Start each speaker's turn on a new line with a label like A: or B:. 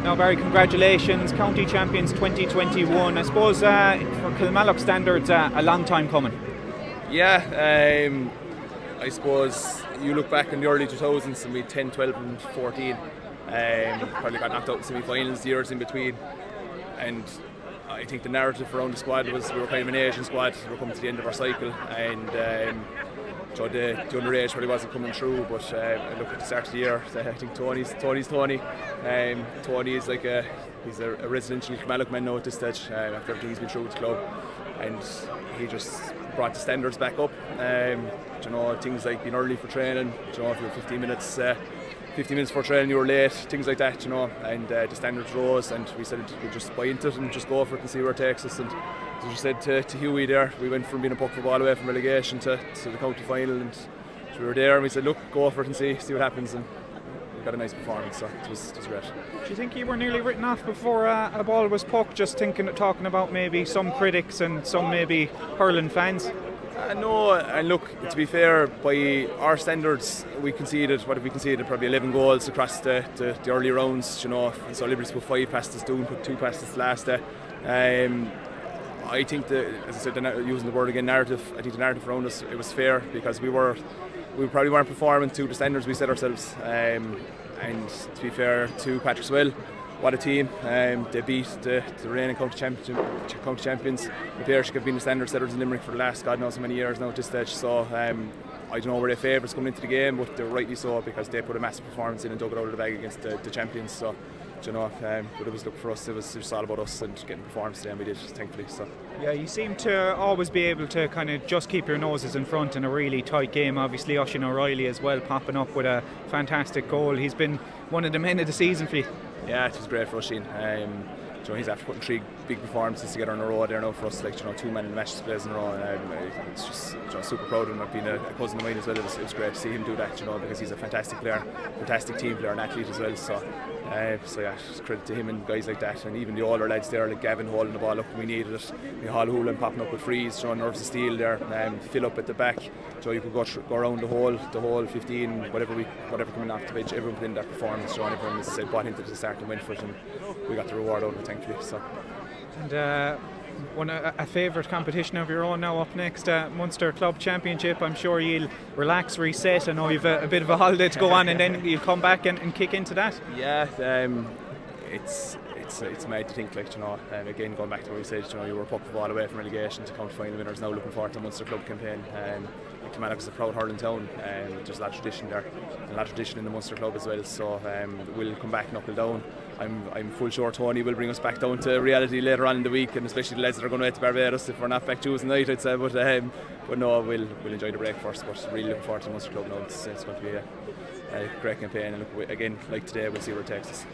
A: Now, Barry, congratulations, county champions 2021. I suppose for Kilmallock standards, a long time coming.
B: Yeah, I suppose you look back in the early 2000s and we had 10, 12 and 14. Probably got knocked out in semi-finals, the years in between. And I think the narrative around the squad was we were kind of an Asian squad, we were coming to the end of our cycle, and so the underage probably wasn't coming through, but I look at the start of the year, I think Tony's Tony. Tony is like he's a residential Kilmallock man now at this stage, after everything he's been through with the club, and he just brought the standards back up. Things like being early for training, if you were 15 minutes for training, you were late, things like that, and the standards rose, and we said we'd just buy into it and just go for it and see where it takes us. And as you said to Hughie there, we went from being a puck for ball away from relegation to the county final, and so we were there and we said, look, go for it and see what happens, and we got a nice performance, so it was great.
A: Do you think you were nearly written off before a ball was pucked, just talking about maybe some critics and some maybe hurling fans?
B: No, and look, to be fair, by our standards, we conceded probably 11 goals across the early rounds, so Liberty's put 5 past us, Doon put 2 past us last day. I think as I said, using the word again, narrative, I think the narrative around us, it was fair, because we probably weren't performing to the standards we set ourselves, and to be fair to Patrick Swell, what a team. They beat the reigning county champions. The players have been the standard setters in Limerick for the last God knows how many years now at this stage, so I don't know where they favourites coming into the game, but they're rightly so, because they put a massive performance in and dug it out of the bag against the champions. So but it was, look, for us, it was all about us and getting performance today, and we did, thankfully. So
A: yeah, you seem to always be able to kind of just keep your noses in front in a really tight game. Obviously Oisín O'Reilly as well, popping up with a fantastic goal. He's been one of the men of the season for you.
B: Yeah, it was great for Oisín. He's after putting 3 big performances together in a row there now for us, 2 man in the match displays in a row, and it's just super proud of him. I've been a cousin of mine as well. It was great to see him do that, because he's a fantastic player, fantastic team player and athlete as well. So yeah, just credit to him and guys like that, and even the older lads there like Gavin holding the ball up when we needed it, Hall Hoolan popping up with frees, nerves of steel there, fill up at the back, so you could go around the whole 15, whatever coming off the pitch, everyone put in that performance, and everyone, as I said, bought into the start and went for it, and we got the reward out of it, thankfully. So.
A: And a favourite competition of your own now up next, Munster Club Championship. I'm sure you'll relax, reset. I know you've a bit of a holiday to go on, and then you'll come back and kick into that.
B: Yeah, it's mad to think, again, going back to what we said, you were a puck for ball away from relegation to county final winners, now looking forward to the Munster Club campaign. Kilmallock is a proud hurling town, and there's a lot of tradition there, and a lot of tradition in the Munster Club as well, so we'll come back knuckle down. I'm full sure Tony will bring us back down to reality later on in the week, and especially the lads that are going away to Barbados if we're not back Tuesday night, I'd say, but no, we'll enjoy the break first, but really looking forward to the Munster Club now. It's going to be a great campaign, and look, again, like today, we'll see where it takes us.